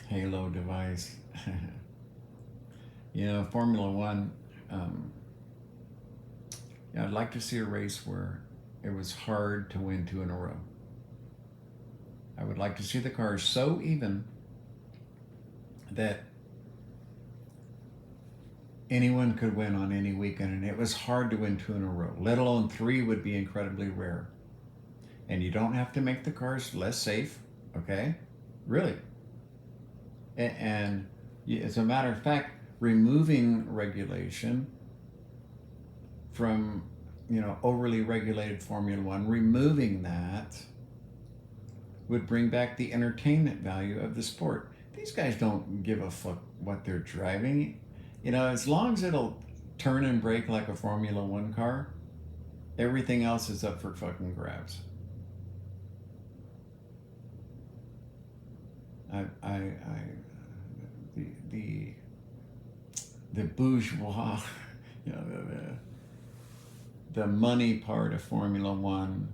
halo device. You know, Formula One, yeah, I'd like to see a race where it was hard to win two in a row. I would like to see the cars so even that anyone could win on any weekend, and it was hard to win two in a row, let alone three would be incredibly rare. And you don't have to make the cars less safe, okay? Really. And as a matter of fact, removing regulation from, overly regulated Formula One, removing that would bring back the entertainment value of the sport. These guys don't give a fuck what they're driving. As long as it'll turn and brake like a Formula One car, everything else is up for fucking grabs. The the the bourgeois, you know, the money part of Formula One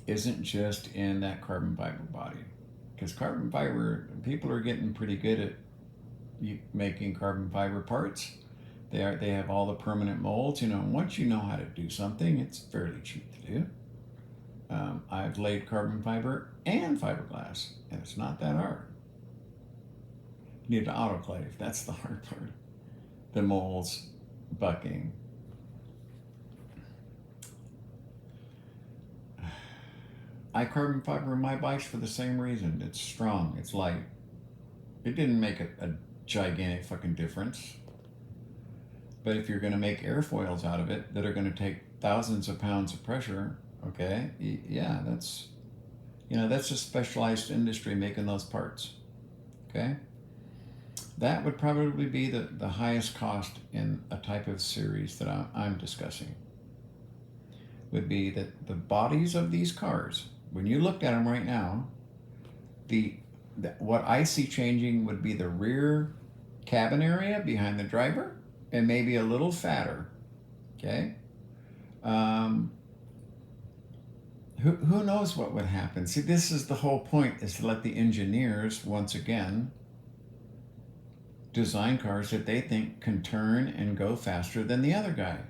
isn't just in that carbon fiber body, because carbon fiber people are getting pretty good at making carbon fiber parts. They have all the permanent molds. Once you know how to do something, it's fairly cheap to do. I've laid carbon fiber and fiberglass, and it's not that hard. You need to autoclave. That's the hard part. The molds, bucking. I carbon fiber my bikes for the same reason. It's strong. It's light. It didn't make a gigantic fucking difference. But if you're going to make airfoils out of it that are going to take thousands of pounds of pressure, okay, yeah, that's a specialized industry making those parts. Okay, that would probably be the highest cost in a type of series that I'm discussing. Would be that the bodies of these cars, when you looked at them right now, what I see changing would be the rear cabin area behind the driver, and maybe a little fatter. Okay. Who knows what would happen? See, this is the whole point, is to let the engineers, once again, design cars that they think can turn and go faster than the other guy.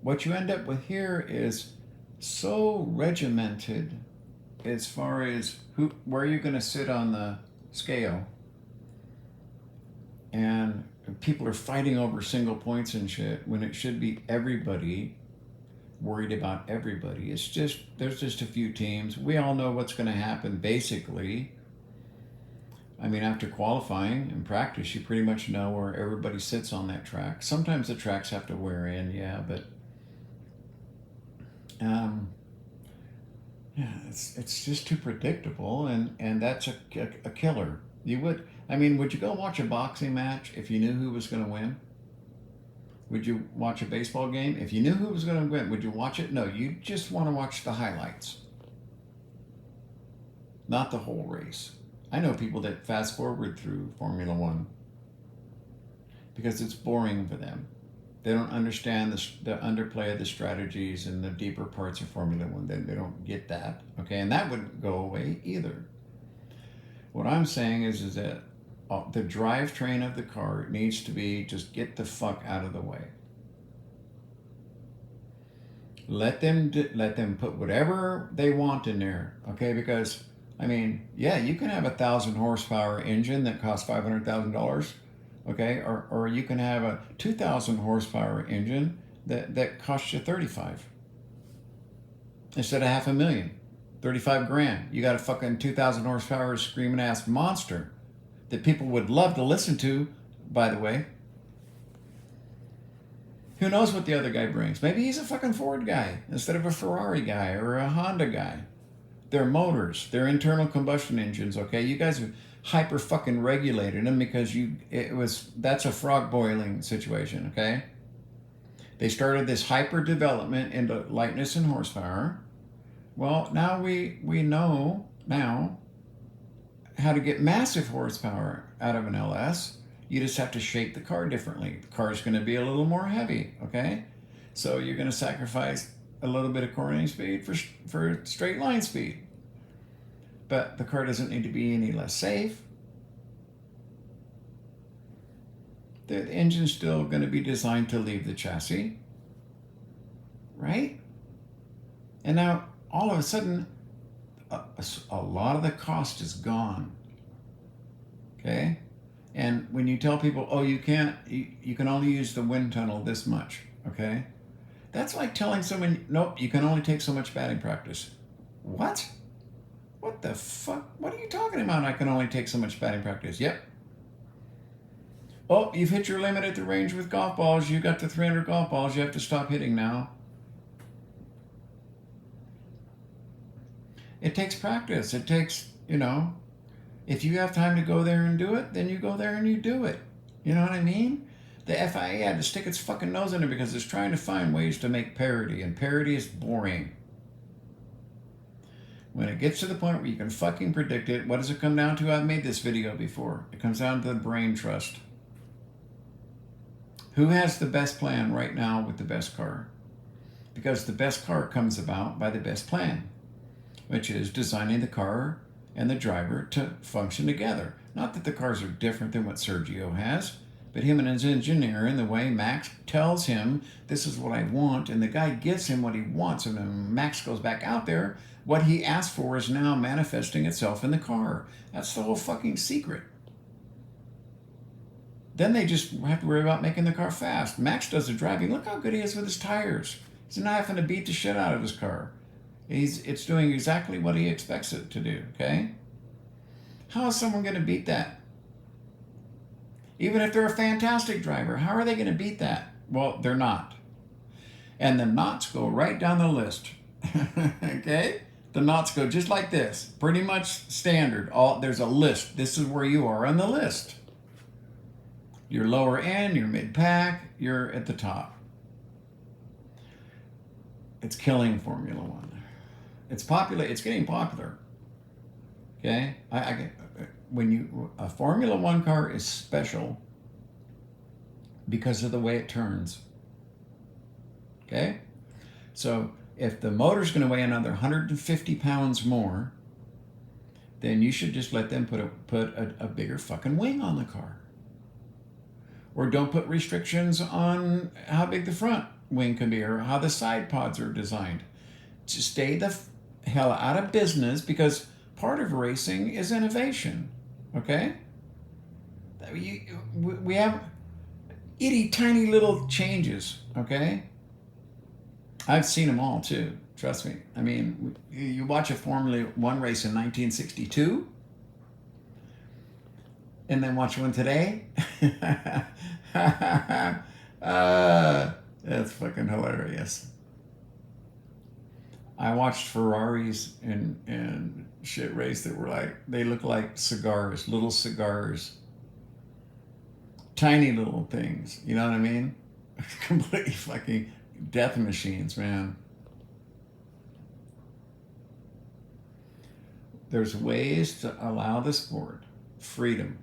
What you end up with here is so regimented as far as where you're going to sit on the scale, and people are fighting over single points and shit when it should be everybody worried about everybody. There's just a few teams. We all know what's going to happen basically. I mean, after qualifying and practice, you pretty much know where everybody sits on that track. Sometimes the tracks have to wear in, yeah, but yeah, it's just too predictable, and that's a killer. Would you go watch a boxing match if you knew who was going to win? Would you watch a baseball game if you knew who was going to win? Would you watch it? No, you just want to watch the highlights, not the whole race. I know people that fast forward through Formula One because it's boring for them. They don't understand the underplay of the strategies and the deeper parts of Formula One. They don't get that. Okay, and that wouldn't go away either. What I'm saying is that the drivetrain of the car needs to be just get the fuck out of the way. Let them put whatever they want in there, okay? Because yeah, you can have 1,000 horsepower engine that costs $500,000, okay? Or you can have a 2,000 horsepower engine that costs you 35 instead of $500,000, 35 grand. You got a fucking 2,000 horsepower screaming ass monster that people would love to listen to, by the way. Who knows what the other guy brings? Maybe he's a fucking Ford guy instead of a Ferrari guy or a Honda guy. Their motors, their internal combustion engines, okay? You guys have hyper fucking regulated them because that's a frog boiling situation, okay? They started this hyper development into lightness and horsepower. Well, now we know now how to get massive horsepower out of an LS. You just have to shape the car differently. The car's going to be a little more heavy, okay? So you're going to sacrifice a little bit of cornering speed for straight line speed. but the car doesn't need to be any less safe. The engine's still going to be designed to leave the chassis, right? And now, all of a sudden, a lot of the cost is gone, okay? And when you tell people, oh, you can't, you can only use the wind tunnel this much, okay? That's like telling someone, nope, you can only take so much batting practice. What? What the fuck? What are you talking about? I can only take so much batting practice. Yep. Oh, you've hit your limit at the range with golf balls. You got to 300 golf balls. You have to stop hitting now. It takes practice. It takes, if you have time to go there and do it, then you go there and you do it. You know what I mean? The FIA had to stick its fucking nose in it because it's trying to find ways to make parity, and parity is boring. When it gets to the point where you can fucking predict it, what does it come down to? I've made this video before. It comes down to the brain trust. Who has the best plan right now with the best car? Because the best car comes about by the best plan, which is designing the car and the driver to function together. Not that the cars are different than what Sergio has, but him and his engineer, in the way Max tells him, this is what I want, and the guy gives him what he wants, and then Max goes back out there, what he asked for is now manifesting itself in the car. That's the whole fucking secret. Then they just have to worry about making the car fast. Max does the driving. Look how good he is with his tires. He's not having to beat the shit out of his car. It's doing exactly what he expects it to do, okay? How is someone going to beat that? Even if they're a fantastic driver, how are they going to beat that? Well, they're not. And the knots go right down the list, okay? The knots go just like this, pretty much standard. There's a list. This is where you are on the list. You're lower end, you're mid-pack, you're at the top. It's killing Formula One. It's popular. It's getting popular. Okay, a Formula One car is special because of the way it turns. Okay, so if the motor's going to weigh another 150 pounds more, then you should just let them put a bigger fucking wing on the car. Or don't put restrictions on how big the front wing can be or how the side pods are designed. To stay the hell out of business, because part of racing is innovation, okay? We have itty tiny little changes, okay? I've seen them all too, trust me. I mean, you watch a Formula One race in 1962, and then watch one today. That's fucking hilarious. I watched Ferraris in shit race that were like, they look like cigars, little cigars. Tiny little things, you know what I mean? Completely fucking death machines, man. There's ways to allow the sport freedom,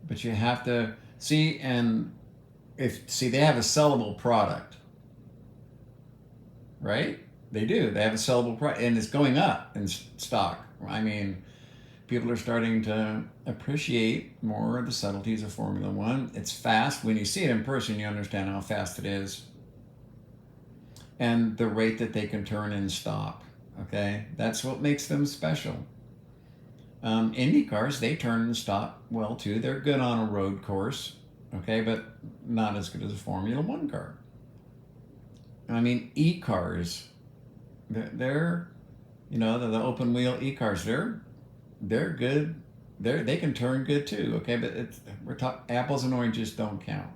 but you have to see, they have a sellable product, right? They do. They have a sellable product, and it's going up in stock. I mean, people are starting to appreciate more of the subtleties of Formula One. It's fast. When you see it in person, you understand how fast it is, and the rate that they can turn and stop. Okay, that's what makes them special. Indy cars, they turn and stop well too. They're good on a road course, okay, but not as good as a Formula One car. I mean, e-cars, they're the open wheel e-cars, they're good. They can turn good too, okay, but we're talking apples and oranges don't count.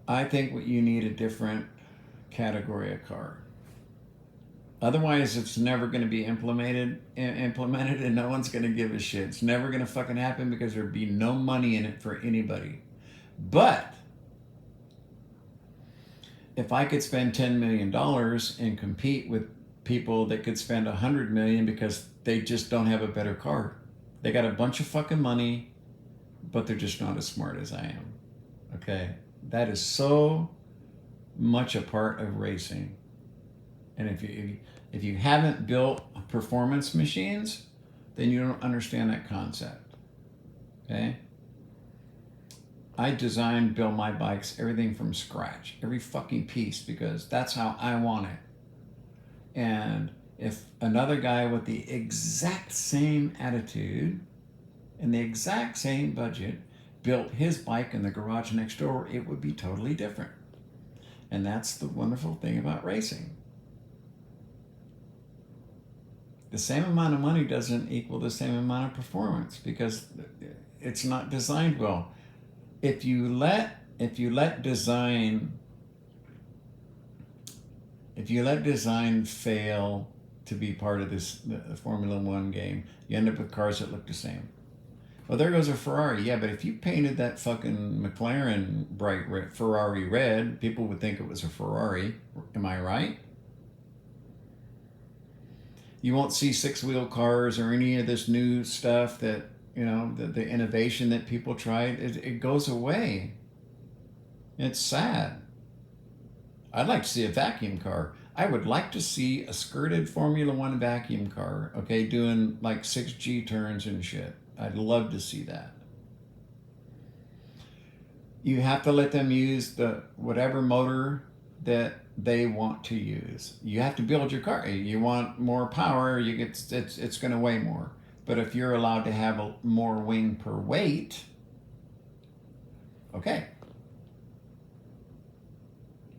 I think you need a different category of car. Otherwise, it's never going to be implemented, and no one's going to give a shit. It's never going to fucking happen because there'd be no money in it for anybody. But if I could spend $10 million and compete with people that could spend $100 million because they just don't have a better car. They got a bunch of fucking money, but they're just not as smart as I am. Okay? That is so much a part of racing. And if you haven't built a performance machines, then you don't understand that concept. Okay? I design, build my bikes, everything from scratch, every fucking piece, because that's how I want it. And if another guy with the exact same attitude and the exact same budget built his bike in the garage next door, it would be totally different. And that's the wonderful thing about racing. The same amount of money doesn't equal the same amount of performance because it's not designed well. If you let design fail to be part of the Formula One game, you end up with cars that look the same. Well, there goes a Ferrari. Yeah, but if you painted that fucking McLaren bright red, Ferrari red, people would think it was a Ferrari. Am I right? You won't see six-wheel cars or any of this new stuff that, the innovation that people tried. It goes away. It's sad. I'd like to see a vacuum car. I would like to see a skirted Formula One vacuum car, okay, doing like 6G turns and shit. I'd love to see that. You have to let them use the whatever motor that they want to use. You have to build your car. You want more power, it's going to weigh more. But if you're allowed to have more wing per weight, okay.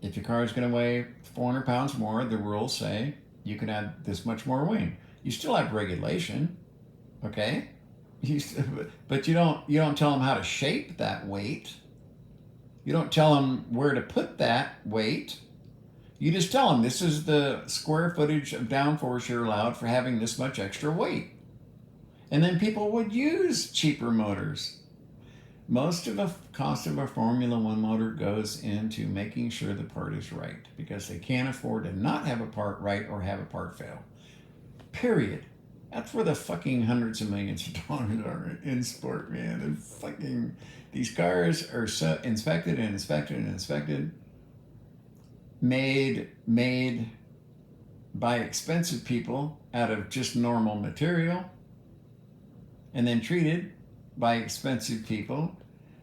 If your car is going to weigh 400 pounds more, the rules say you can add this much more wing. You still have regulation, okay? But you don't tell them how to shape that weight. You don't tell them where to put that weight. You just tell them this is the square footage of downforce you're allowed for having this much extra weight. And then people would use cheaper motors. Most of the cost of a Formula One motor goes into making sure the part is right because they can't afford to not have a part right or have a part fail. Period. That's where the fucking hundreds of millions of dollars are in sport, man. These cars are so inspected and inspected and inspected, made by expensive people out of just normal material, and then treated by expensive people,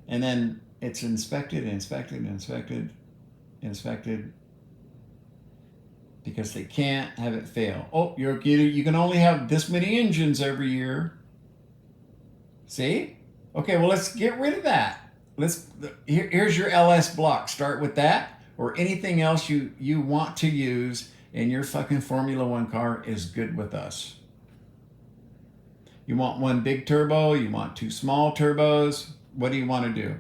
and then it's inspected because they can't have it fail. Oh, you can only have this many engines every year. See? Okay, well, let's get rid of that. Here's your LS block. Start with that, or anything else you want to use in your fucking Formula One car is good with us. You want one big turbo? You want two small turbos? What do you want to do?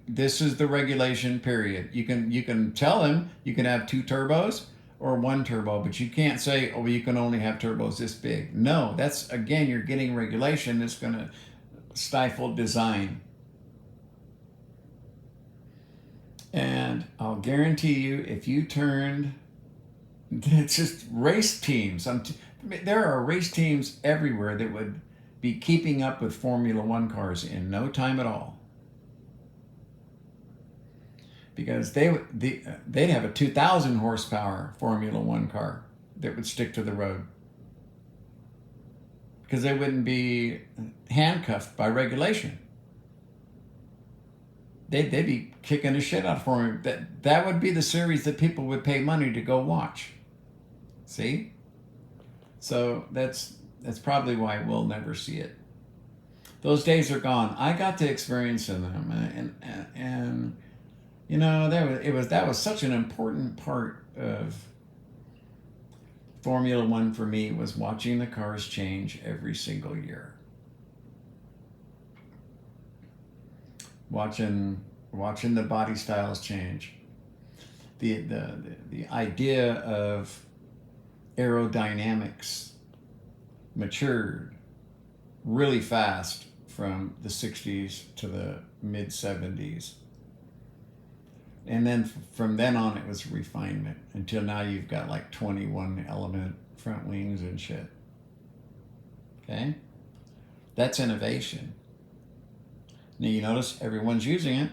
This is the regulation, period. You can tell them you can have two turbos or one turbo, but you can't say, oh, you can only have turbos this big. No, that's, again, you're getting regulation that's going to stifle design. And I'll guarantee you, if you turned, it's just race teams. There are race teams everywhere that would be keeping up with Formula One cars in no time at all. Because they'd have a 2,000 horsepower Formula One car that would stick to the road. Because they wouldn't be handcuffed by regulation. They'd be kicking the shit out of Formula. That would be the series that people would pay money to go watch. See? So that's probably why we'll never see it. Those days are gone. I got to experience them, and that was such an important part of Formula One for me, was watching the cars change every single year. Watching the body styles change. The idea of aerodynamics matured really fast from the 60s to the mid 70s. And then from then on, it was refinement until now you've got like 21 element front wings and shit. Okay? That's innovation. Now you notice everyone's using it.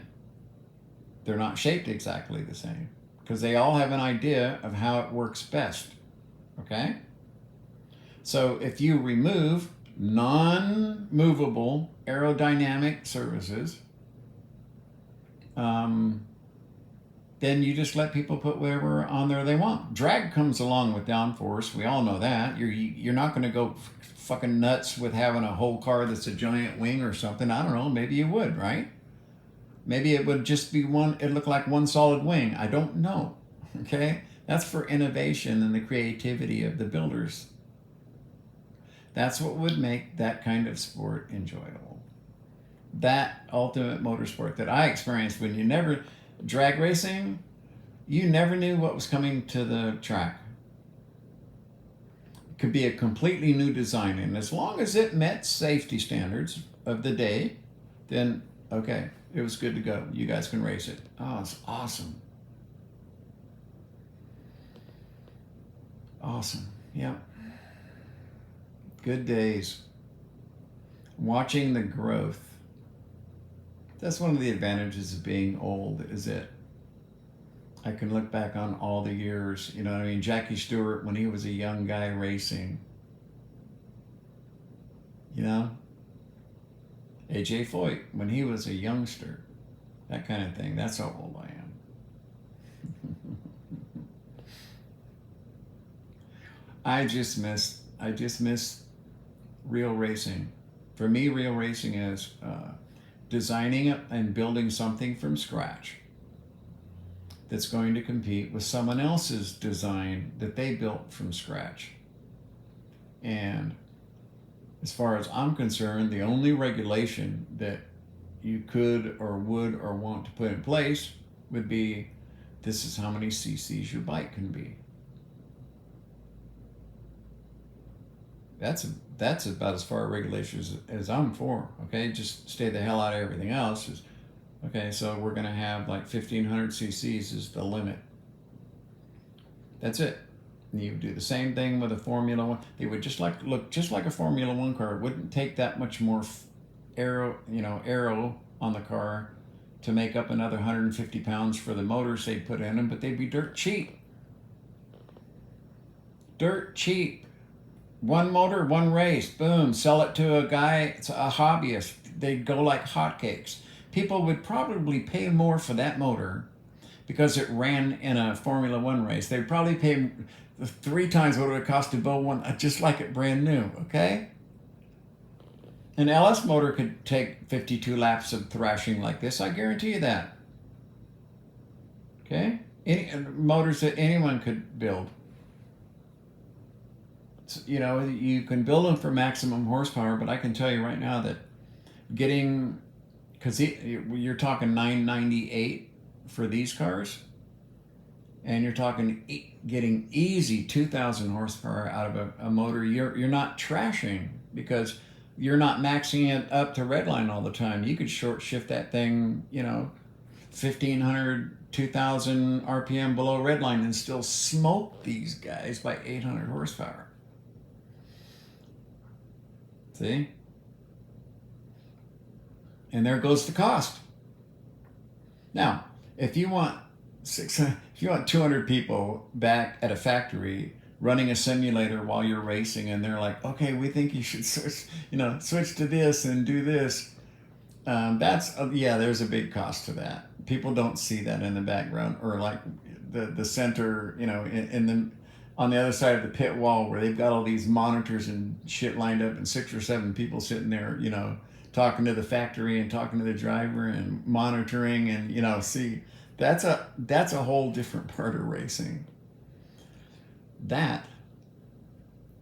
They're not shaped exactly the same because they all have an idea of how it works best. Okay? So if you remove non-movable aerodynamic surfaces, then you just let people put whatever on there they want. Drag comes along with downforce. We all know that. You're not going to go fucking nuts with having a whole car that's a giant wing or something. I don't know. Maybe you would, right? Maybe it would just be one. It looked like one solid wing. I don't know. Okay, that's for innovation and the creativity of the builders. That's what would make that kind of sport enjoyable. That ultimate motorsport that I experienced when you never drag racing, you never knew what was coming to the track. It could be a completely new design, and as long as it met safety standards of the day, then okay, it was good to go. You guys can race it. Oh, it's awesome. Awesome. Yeah. Good days. Watching the growth. That's one of the advantages of being old, is it? I can look back on all the years. You know what I mean? Jackie Stewart, when he was a young guy racing. You know? AJ Foyt, when he was a youngster. That kind of thing. That's how old I am. I just miss real racing. For me, real racing is designing and building something from scratch that's going to compete with someone else's design that they built from scratch. And as far as I'm concerned, the only regulation that you could or would or want to put in place would be, this is how many cc's your bike can be. That's about as far regulations as I'm for. Okay, just stay the hell out of everything else. Okay, so we're gonna have like 1,500 cc's is the limit. That's it. And you do the same thing with a Formula One. They would look just like a Formula One car. It wouldn't take that much more aero on the car to make up another 150 pounds for the motors they'd put in them, but they'd be dirt cheap. Dirt cheap. One motor, one race, boom, sell it to a guy, it's a hobbyist. They'd go like hotcakes. People would probably pay more for that motor because it ran in a Formula One race. They'd probably pay 3 times what it would cost to build one just like it brand new, okay? An LS motor could take 52 laps of thrashing like this, I guarantee you that. Okay? Any motors that anyone could build. You know, you can build them for maximum horsepower, but I can tell you right now that because you're talking 998 for these cars, and you're talking getting easy 2,000 horsepower out of a motor, you're not trashing because you're not maxing it up to redline all the time. You could short shift that thing, 1,500, 2,000 RPM below redline and still smoke these guys by 800 horsepower. See? And there goes the cost. Now, if you want 200 people back at a factory running a simulator while you're racing, and they're like, okay, we think you should switch to this and do this. There's a big cost to that. People don't see that in the background, or like the center, in the on the other side of the pit wall where they've got all these monitors and shit lined up and 6 or 7 people sitting there, talking to the factory and talking to the driver and monitoring and, see, that's a whole different part of racing. That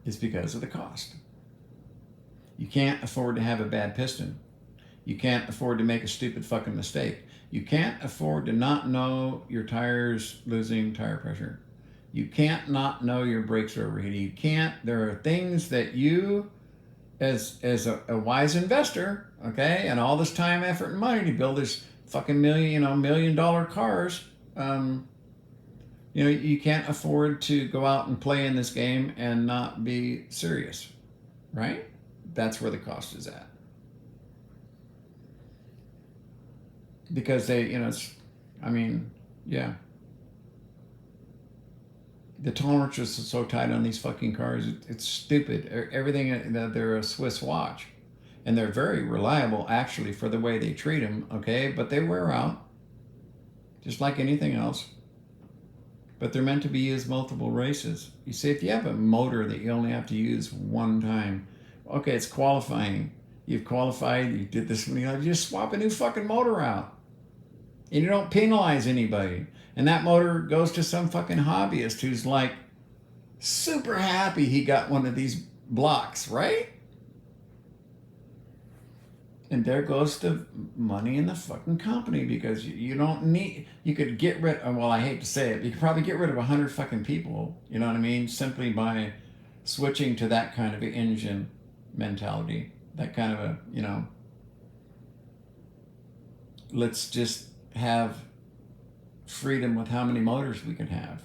is because of the cost. You can't afford to have a bad piston. You can't afford to make a stupid fucking mistake. You can't afford to not know your tires losing tire pressure. You can't not know your brakes are overheating. You can't. There are things that you, as a wise investor, okay, and all this time, effort, and money to build this fucking $1 million cars, you can't afford to go out and play in this game and not be serious, right? That's where the cost is at. Because they, yeah. The tolerances are so tight on these fucking cars. It's stupid. Everything, they're a Swiss watch. And they're very reliable, actually, for the way they treat them, okay? But they wear out, just like anything else. But they're meant to be used multiple races. You see, if you have a motor that you only have to use one time, okay, it's qualifying. You've qualified, you did this, you just swap a new fucking motor out. And you don't penalize anybody. And that motor goes to some fucking hobbyist who's like super happy he got one of these blocks, right? And there goes the money in the fucking company, because you don't need, you could get rid of, well, I hate to say it, you could probably get rid of 100 fucking people, you know what I mean? Simply by switching to that kind of an engine mentality. That kind of a, let's just have freedom with how many motors we can have.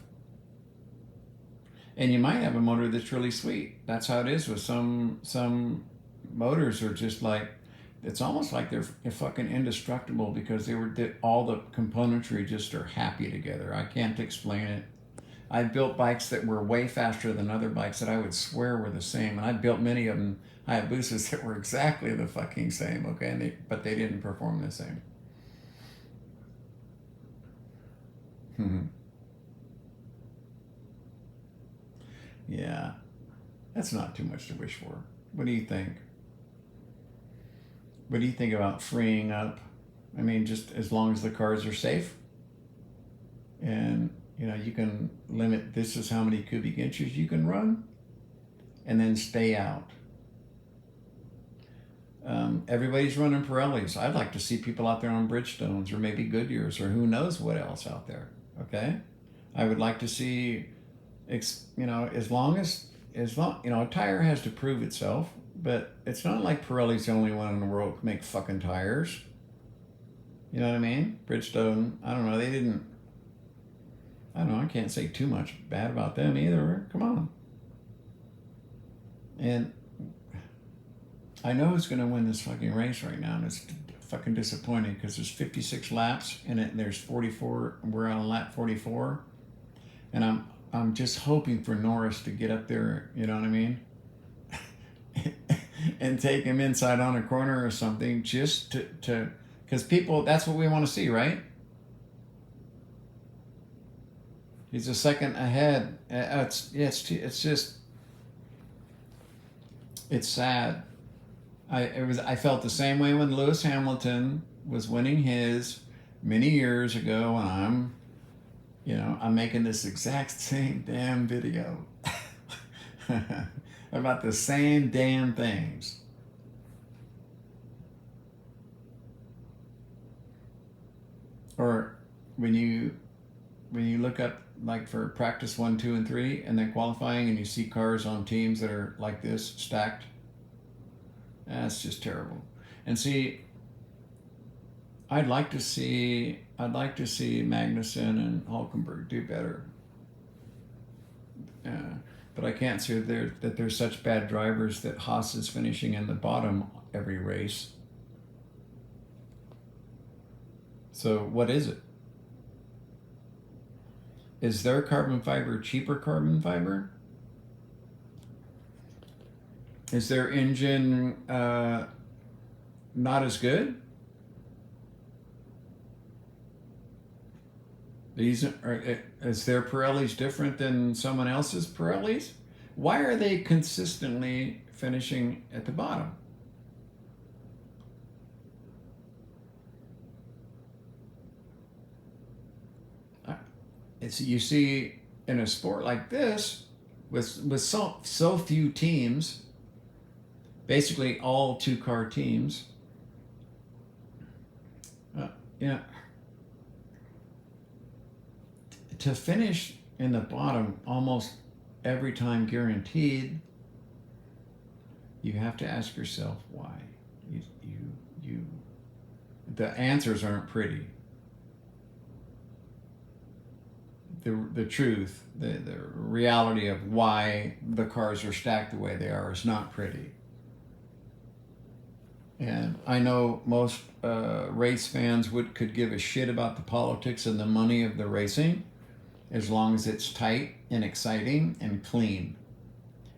And you might have a motor that's really sweet. That's how it is with some motors are just like, it's almost like they're fucking indestructible, because all the componentry just are happy together. I can't explain it. I built bikes that were way faster than other bikes that I would swear were the same, and I built many of them, Hayabusas, that were exactly the fucking same, okay? But they didn't perform the same. Yeah, that's not too much to wish for. What do you think? What do you think about freeing up? I mean, just as long as the cars are safe, and you can limit, this is how many cubic inches you can run, and then stay out. Everybody's running Pirellis. I'd like to see people out there on Bridgestones, or maybe Goodyears, or who knows what else out there. Okay, I would like to see, as long as a tire has to prove itself, but it's not like Pirelli's the only one in the world to make fucking tires. You know what I mean? Bridgestone, I don't know, I can't say too much bad about them either. Come on. And I know who's going to win this fucking race right now, and it's fucking disappointing, because there's 56 laps in it, and there's 44, we're on lap 44, and I'm just hoping for Norris to get up there, you know what I mean? And take him inside on a corner or something, just to because people, that's what we want to see, right? He's a second ahead. It's sad. I felt the same way when Lewis Hamilton was winning his many years ago, and I'm making this exact same damn video about the same damn things. Or when you look up, like, for practice 1, 2, and 3, and then qualifying, and you see cars on teams that are like this, stacked, that's just terrible. And see, I'd like to see Magnussen and Hulkenberg do better. But I can't see that they're such bad drivers that Haas is finishing in the bottom every race. So what is it? Is their carbon fiber cheaper carbon fiber? Is their engine not as good? Is their Pirellis different than someone else's Pirellis? Why are they consistently finishing at the bottom? You see, in a sport like this, with so few teams, basically all 2-car teams, to finish in the bottom almost every time guaranteed, you have to ask yourself why. The answers aren't pretty. The truth, the reality of why the cars are stacked the way they are is not pretty. And I know most race fans could give a shit about the politics and the money of the racing, as long as it's tight and exciting and clean.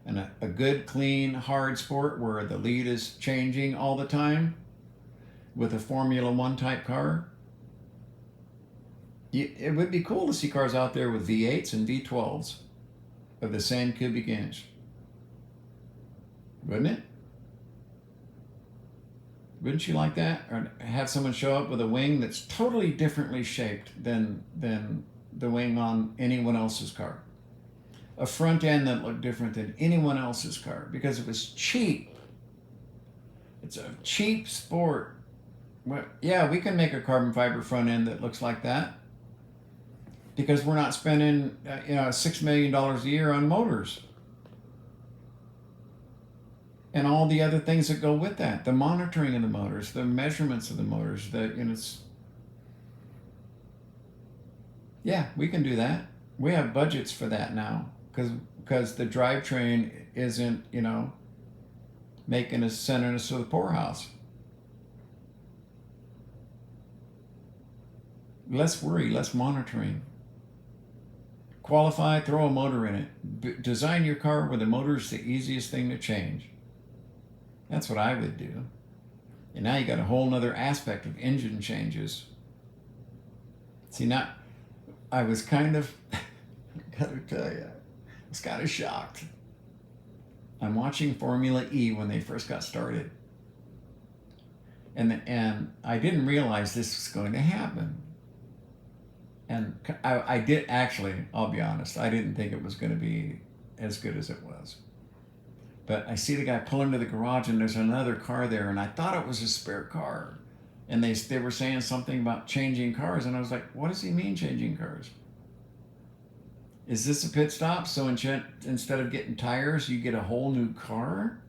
And a good, clean, hard sport where the lead is changing all the time with a Formula One type car, it would be cool to see cars out there with V8s and V12s of the same cubic inch. Wouldn't it? Wouldn't you like that? Or have someone show up with a wing that's totally differently shaped than the wing on anyone else's car? A front end that looked different than anyone else's car because it was cheap. It's a cheap sport. Well, yeah, we can make a carbon fiber front end that looks like that because we're not spending $6 million a year on motors and all the other things that go with that, the monitoring of the motors, the measurements of the motors, yeah, we can do that. We have budgets for that now because the drivetrain isn't, sending us to the poorhouse. Less worry, less monitoring. Qualify, throw a motor in it. Design your car where the motor is the easiest thing to change. That's what I would do. And now you got a whole nother aspect of engine changes. See, I was kind of, I gotta tell you, I was kind of shocked. I'm watching Formula E when they first got started. And I didn't realize this was going to happen. And I did actually, I'll be honest, I didn't think it was going to be as good as it was. But I see the guy pull into the garage and there's another car there, and I thought it was a spare car. And they were saying something about changing cars, and I was like, what does he mean changing cars? Is this a pit stop? So instead of getting tires, you get a whole new car?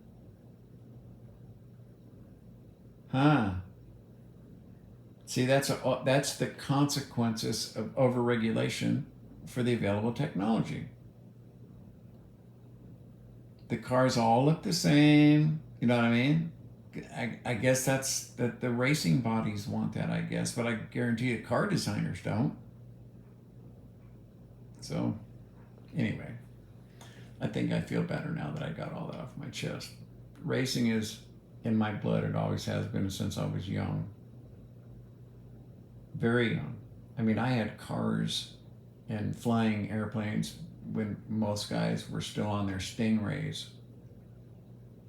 Huh. See, that's the consequences of overregulation for the available technology. The cars all look the same. You know what I mean? I guess that's that the racing bodies want that, I guess, but I guarantee you car designers don't. So, anyway, I think I feel better now that I got all that off my chest. Racing is in my blood. It always has been since I was young. Very young. I mean, I had cars and flying airplanes when most guys were still on their Stingrays.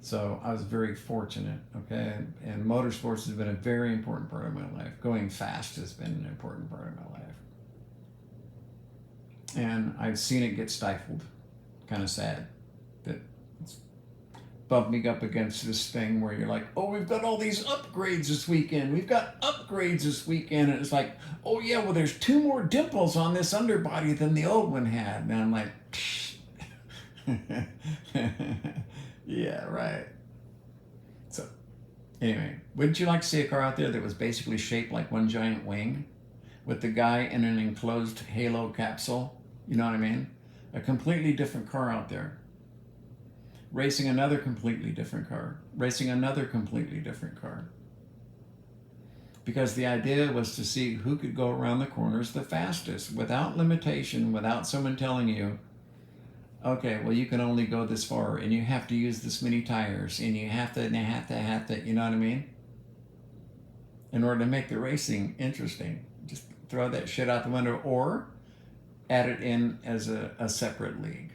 So I was very fortunate, okay? And motorsports has been a very important part of my life. Going fast has been an important part of my life. And I've seen it get stifled. Kind of sad that it's bumped me up against this thing where you're like, oh, we've got all these upgrades this weekend. We've got upgrades this weekend. And it's like, oh yeah, well there's 2 more dimples on this underbody than the old one had. And I'm like, yeah, right. So anyway, wouldn't you like to see a car out there that was basically shaped like one giant wing with the guy in an enclosed halo capsule? You know what I mean? A completely different car out there. Racing another completely different car. Racing another completely different car. Because the idea was to see who could go around the corners the fastest without limitation, without someone telling you, okay, well, you can only go this far and you have to use this many tires and you have to, you know what I mean? In order to make the racing interesting, just throw that shit out the window or add it in as a separate league.